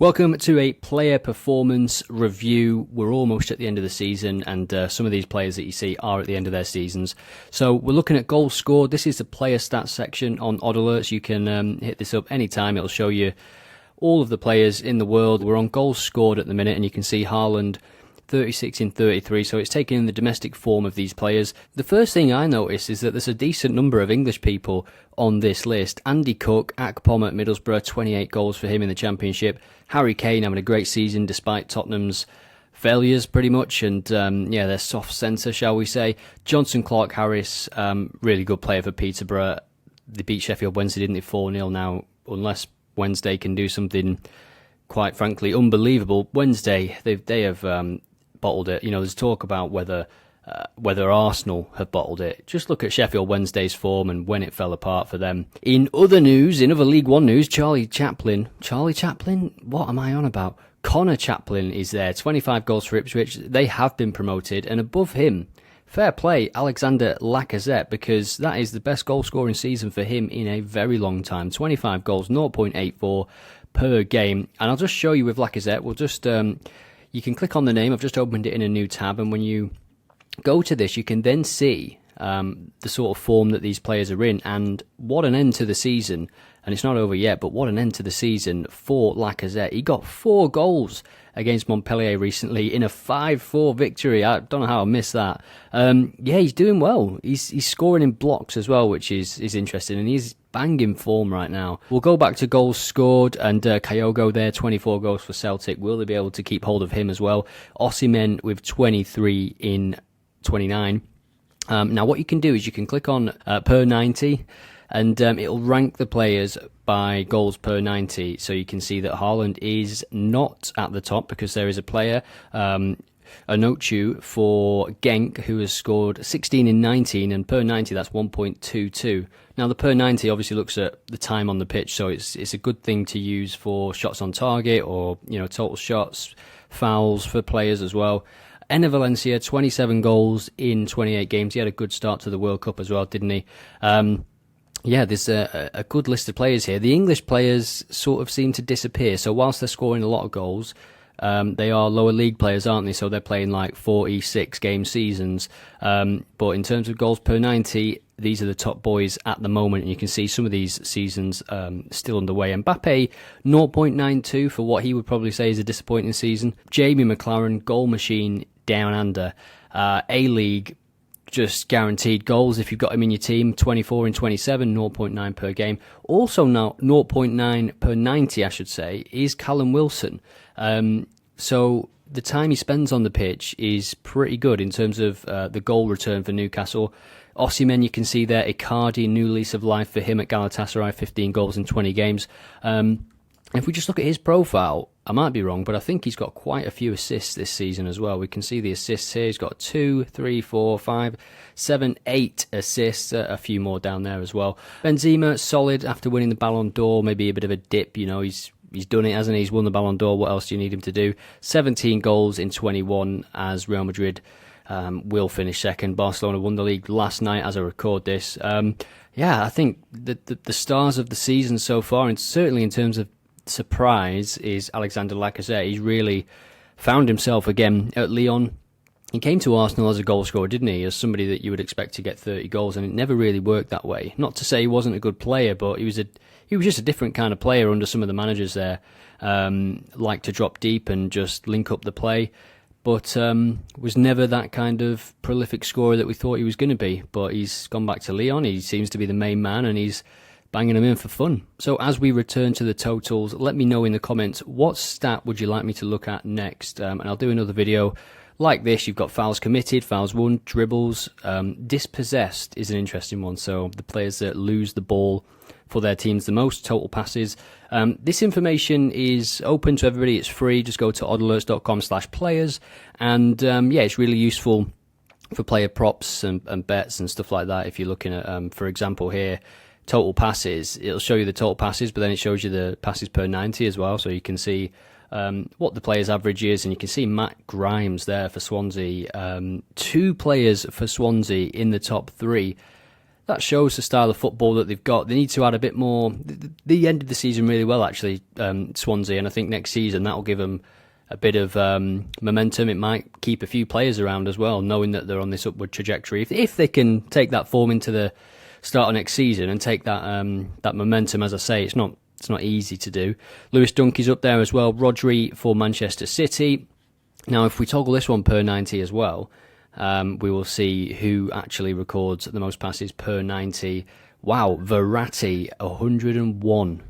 Welcome to a player performance review. We're almost at the end of the season, and some of these players that you see are at the end of their seasons. So we're looking at goals scored. This is the player stats section on Odd Alerts. You can hit this up anytime. It'll show you all of the players in the world. We're on goals scored at the minute, and you can see Haaland 36 in 33, so it's taken in the domestic form of these players. The first thing I noticed is that there's a decent number of English people on this list. Andy Cook, Akpom at Middlesbrough, 28 goals for him in the Championship. Harry Kane having a great season despite Tottenham's failures pretty much, and their soft centre, shall we say. Johnson Clark-Harris, really good player for Peterborough. They beat Sheffield Wednesday, didn't they, 4-0 now, unless Wednesday can do something quite frankly unbelievable. Wednesday, they have bottled it. You know, there's talk about whether Arsenal have bottled it. Just look at Sheffield Wednesday's form and when it fell apart for them. In other news, in other League One news, Charlie Chaplin? What am I on about? Connor Chaplin is there, 25 goals for Ipswich. They have been promoted, and above him, fair play, Alexandre Lacazette, because that is the best goal scoring season for him in a very long time. 25 goals, 0.84 per game. And I'll just show you with Lacazette. We'll just you can click on the name. I've just opened it in a new tab, and when you go to this, you can then see the sort of form that these players are in, and what an end to the season. And it's not over yet, but what an end to the season for Lacazette. He got 4 goals against Montpellier recently in a 5-4 victory. I don't know how I missed that. He's doing well. He's scoring in blocks as well, which is interesting, and he's banging form right now. We'll go back to goals scored, and Kyogo there, 24 goals for Celtic. Will they be able to keep hold of him as well? Osimhen with 23 in 29. Now what you can do is you can click on per 90, and it'll rank the players by goals per 90. So you can see that Haaland is not at the top because there is a player, Onochu for Genk, who has scored 16 in 19, and per 90 that's 1.22. Now the per 90 obviously looks at the time on the pitch, so it's a good thing to use for shots on target, or total shots, fouls for players as well. Enner Valencia, 27 goals in 28 games. He had a good start to the World Cup as well, didn't he? There's a good list of players here. The English players sort of seem to disappear. So whilst they're scoring a lot of goals, they are lower league players, aren't they? So they're playing like 46 game seasons. But in terms of goals per 90, these are the top boys at the moment. And you can see some of these seasons still underway. Mbappe, 0.92 for what he would probably say is a disappointing season. Jamie McLaren, goal machine down under. A-League, just guaranteed goals if you've got him in your team. 24 in 27, 0.9 per game. Also now 0.9 per 90, I should say, is Callum Wilson. So the time he spends on the pitch is pretty good in terms of the goal return for Newcastle. Osimhen, you can see there, Icardi, new lease of life for him at Galatasaray, 15 goals in 20 games. If we just look at his profile, I might be wrong, but I think he's got quite a few assists this season as well. We can see the assists here. He's got 2, 3, 4, 5, 7, 8 assists, a few more down there as well. Benzema, solid after winning the Ballon d'Or, maybe a bit of a dip, he's done it, hasn't he? He's won the Ballon d'Or. What else do you need him to do? 17 goals in 21 as Real Madrid will finish second. Barcelona won the league last night as I record this. I think the stars of the season so far, and certainly in terms of surprise, is Alexandre Lacazette. He's really found himself again at Lyon. He came to Arsenal as a goal scorer, didn't he? As somebody that you would expect to get 30 goals, and it never really worked that way. Not to say he wasn't a good player, but he was just a different kind of player under some of the managers there. Liked to drop deep and just link up the play, but was never that kind of prolific scorer that we thought he was going to be. But he's gone back to Lyon. He seems to be the main man, and he's banging them in for fun. So as we return to the totals, let me know in the comments, what stat would you like me to look at next? And I'll do another video like this. You've got fouls committed, fouls won, dribbles. Dispossessed is an interesting one. So the players that lose the ball for their teams the most, total passes. This information is open to everybody. It's free. Just go to oddalerts.com/players. And it's really useful for player props and bets and stuff like that. If you're looking at, for example here, total passes, it'll show you the total passes, but then it shows you the passes per 90 as well, so you can see what the player's average is, and you can see Matt Grimes there for Swansea. 2 players for Swansea in the top 3 that shows the style of football that they've got. They need to add a bit more. They ended the season really well, actually, Swansea, and I think next season that'll give them a bit of momentum. It might keep a few players around as well, knowing that they're on this upward trajectory. If they can take that form into the start of next season and take that that momentum, as I say, it's not easy to do. Lewis Dunkey's up there as well. Rodri for Manchester City. Now, if we toggle this one per 90 as well, we will see who actually records the most passes per 90. Wow, Verratti, 101.